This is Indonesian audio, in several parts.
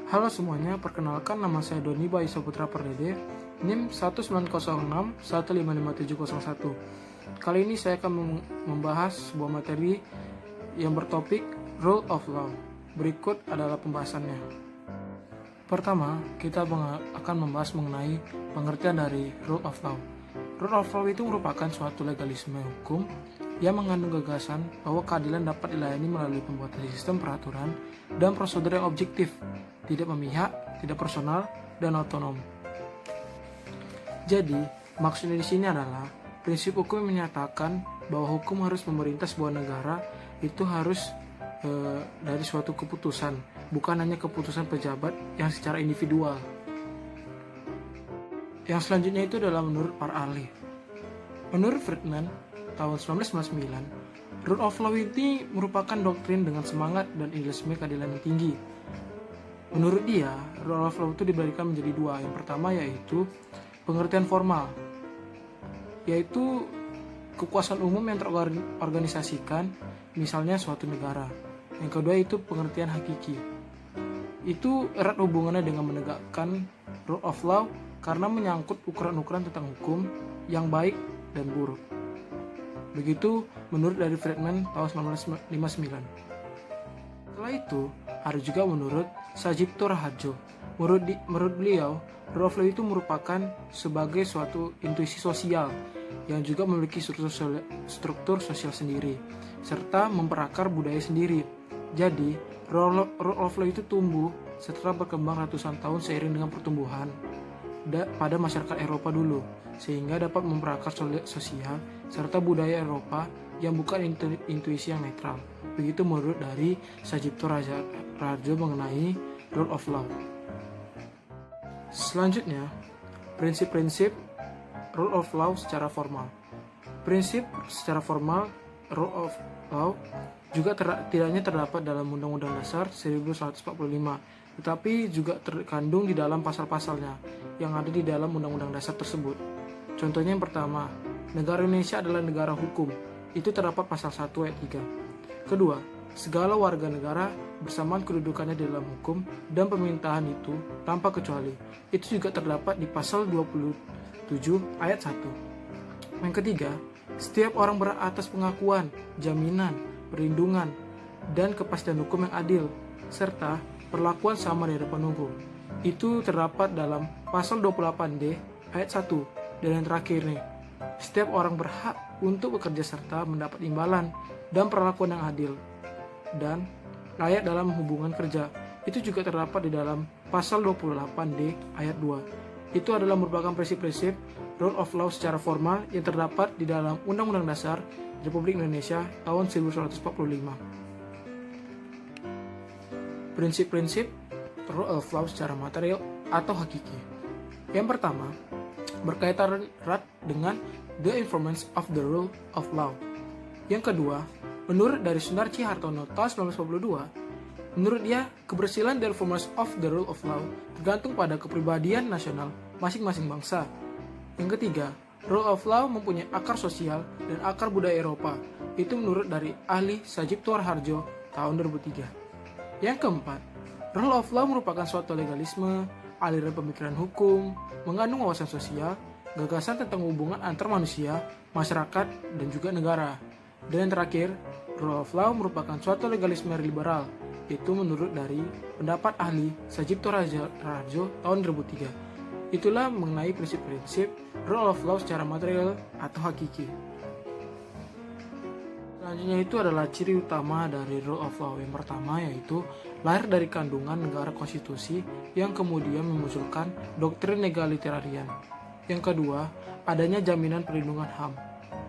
Halo semuanya, perkenalkan nama saya Doni Bayu Saputra Pardede, NIM 19061555701. Kali ini saya akan membahas sebuah materi yang bertopik Rule of Law. Berikut adalah pembahasannya. Pertama, kita akan membahas mengenai pengertian dari Rule of Law. Rule of Law itu merupakan suatu legalisme hukum yang mengandung gagasan bahwa keadilan dapat dilayani melalui pembuatan sistem peraturan dan prosedur yang objektif, tidak memihak, tidak personal, dan otonom. Jadi, maksudnya di sini adalah prinsip hukum yang menyatakan bahwa hukum harus memerintah sebuah negara itu harus dari suatu keputusan, bukan hanya keputusan pejabat yang secara individual. Yang selanjutnya itu adalah menurut para ahli. Menurut Friedman, tahun 1999, Rule of Law ini merupakan doktrin dengan semangat dan idealisme keadilan yang tinggi. Menurut dia, Rule of Law itu diberikan menjadi dua. Yang pertama yaitu pengertian formal, yaitu kekuasaan umum yang terorganisasikan, misalnya suatu negara. Yang kedua itu pengertian hakiki. Itu erat hubungannya dengan menegakkan Rule of Law karena menyangkut ukuran-ukuran tentang hukum yang baik dan buruk. Begitu menurut dari Friedman tahun 1959. Setelah itu, ada juga menurut Sajipto Raharjo. Menurut beliau, Rule of Law itu merupakan sebagai suatu intuisi sosial yang juga memiliki struktur sosial sendiri, serta memperakar budaya sendiri. Jadi, Rule of Law itu tumbuh setelah berkembang ratusan tahun seiring dengan pertumbuhan pada masyarakat Eropa dulu, sehingga dapat memperakar sosial serta budaya Eropa yang bukan intuisi yang netral. Begitu menurut dari Sajipto Raharjo mengenai Rule of Law. Selanjutnya, prinsip-prinsip Rule of Law secara formal. Prinsip secara formal Rule of Law juga tidak hanya terdapat dalam Undang-Undang Dasar 1945, tetapi juga terkandung di dalam pasal-pasalnya yang ada di dalam Undang-Undang Dasar tersebut. Contohnya yang pertama, negara Indonesia adalah negara hukum. Itu terdapat pasal 1 ayat 3. Kedua, segala warga negara bersamaan kedudukannya di dalam hukum dan pemerintahan itu tanpa kecuali. Itu juga terdapat di pasal 27 ayat 1. Yang ketiga, setiap orang berhak atas pengakuan, jaminan, perlindungan, dan kepastian hukum yang adil, serta perlakuan sama di hadapan hukum. Itu terdapat dalam pasal 28D ayat 1. Dan yang terakhir nih, setiap orang berhak untuk bekerja serta mendapat imbalan dan perlakuan yang adil dan layak dalam hubungan kerja. Itu juga terdapat di dalam pasal 28D ayat 2. Itu adalah merupakan prinsip-prinsip Rule of Law secara formal yang terdapat di dalam Undang-Undang Dasar Republik Indonesia tahun 1945. Prinsip-prinsip Rule of Law secara material atau hakiki. Yang pertama, berkaitan erat dengan the informants of the Rule of Law. Yang kedua, menurut dari Sundarci Hartono tahun 1982, menurut dia, keberhasilan the informants of the Rule of Law tergantung pada kepribadian nasional masing-masing bangsa. Yang ketiga, Rule of Law mempunyai akar sosial dan akar budaya Eropa. Itu menurut dari ahli Sajipto Raharjo tahun 2003. Yang keempat, Rule of Law merupakan suatu legalisme, aliran pemikiran hukum, mengandung wawasan sosial, gagasan tentang hubungan antar manusia, masyarakat, dan juga negara. Dan yang terakhir, Rule of Law merupakan suatu legalisme liberal. Itu menurut dari pendapat ahli Sajipto Raharjo tahun 2003. Itulah mengenai prinsip-prinsip Rule of Law secara material atau hakiki. Selanjutnya itu adalah ciri utama dari Rule of Law. Yang pertama yaitu lahir dari kandungan negara konstitusi yang kemudian memunculkan doktrin egalitarian. Yang kedua, adanya jaminan perlindungan HAM.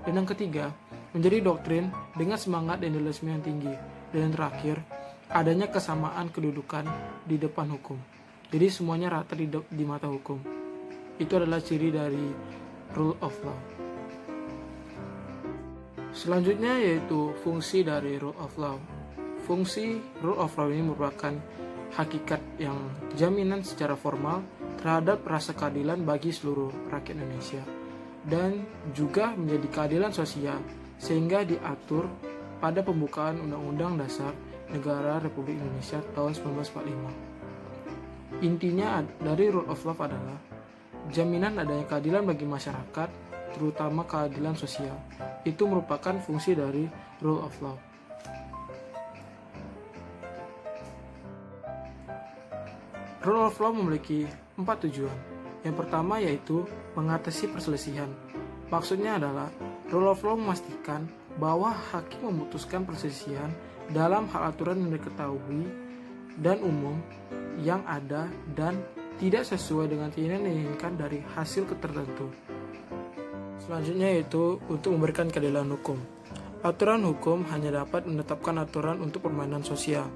Dan yang ketiga, menjadi doktrin dengan semangat dan idealisme yang tinggi. Dan yang terakhir, adanya kesamaan kedudukan di depan hukum. Jadi semuanya rata di mata hukum. Itu adalah ciri dari Rule of Law. Selanjutnya yaitu fungsi dari Rule of Law. Fungsi Rule of Law ini merupakan hakikat yang jaminan secara formal terhadap rasa keadilan bagi seluruh rakyat Indonesia dan juga menjadi keadilan sosial sehingga diatur pada pembukaan Undang-Undang Dasar Negara Republik Indonesia tahun 1945. Intinya dari rule of law adalah jaminan adanya keadilan bagi masyarakat, terutama keadilan sosial. Itu merupakan fungsi dari rule of law. Rule of law memiliki 4 tujuan. Yang pertama yaitu mengatasi perselisihan. Maksudnya adalah rule of law memastikan bahwa hakim memutuskan perselisihan dalam hal aturan yang diketahui dan umum yang ada dan tidak sesuai dengan keinginan yang diinginkan dari hasil tertentu. Selanjutnya yaitu untuk memberikan keadilan hukum. Aturan hukum hanya dapat menetapkan aturan untuk permainan sosial.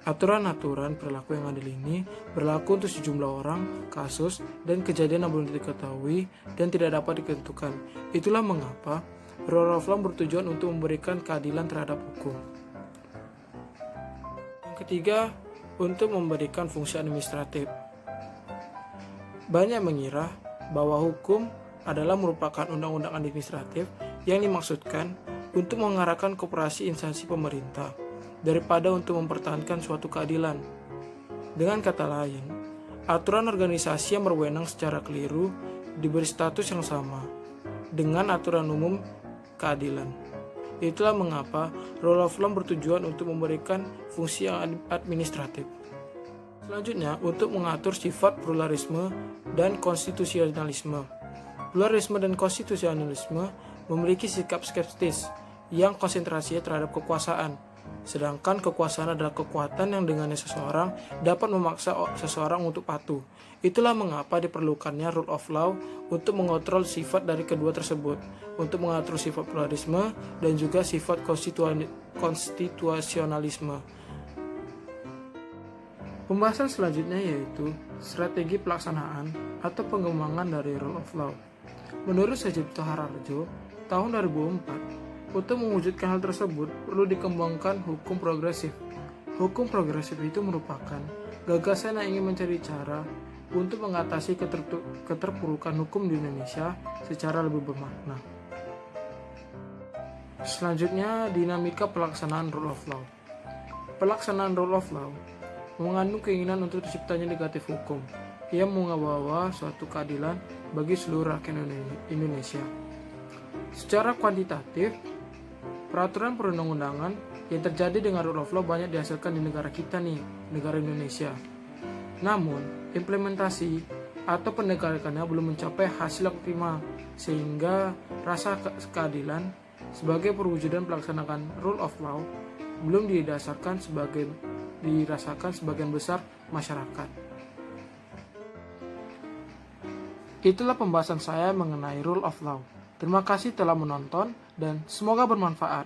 Aturan-aturan perilaku yang adil ini berlaku untuk sejumlah orang, kasus, dan kejadian yang belum diketahui dan tidak dapat ditentukan. Itulah mengapa rule of law bertujuan untuk memberikan keadilan terhadap hukum. Yang ketiga, untuk memberikan fungsi administratif. Banyak mengira bahwa hukum adalah merupakan undang-undang administratif yang dimaksudkan untuk mengarahkan koperasi instansi pemerintah daripada untuk mempertahankan suatu keadilan. Dengan kata lain, aturan organisasi yang berwenang secara keliru diberi status yang sama dengan aturan umum keadilan. Itulah mengapa rule of law bertujuan untuk memberikan fungsi yang administratif. Selanjutnya, untuk mengatur sifat pluralisme dan konstitusionalisme. Pluralisme dan konstitusionalisme memiliki sikap skeptis yang konsentrasinya terhadap kekuasaan. Sedangkan kekuasaan adalah kekuatan yang dengannya seseorang dapat memaksa seseorang untuk patuh. Itulah mengapa diperlukannya rule of law untuk mengontrol sifat dari kedua tersebut, untuk mengatur sifat pluralisme dan juga sifat konstitusionalisme. Pembahasan selanjutnya yaitu strategi pelaksanaan atau pengembangan dari rule of law. Menurut Sajipto Hararjo, tahun 2004, untuk mewujudkan hal tersebut, perlu dikembangkan hukum progresif. Hukum progresif itu merupakan gagasan yang ingin mencari cara untuk mengatasi keterpurukan hukum di Indonesia secara lebih bermakna. Selanjutnya, dinamika pelaksanaan rule of law. Pelaksanaan rule of law mengandung keinginan untuk terciptanya negatif hukum yang membawa suatu keadilan bagi seluruh rakyat Indonesia. Secara kuantitatif, peraturan perundang-undangan yang terjadi dengan rule of law banyak dihasilkan di negara kita nih, negara Indonesia. Namun, implementasi atau penegakannya belum mencapai hasil optimal, sehingga rasa keadilan sebagai perwujudan pelaksanaan rule of law belum dirasakan sebagian besar masyarakat. Itulah pembahasan saya mengenai rule of law. Terima kasih telah menonton dan semoga bermanfaat.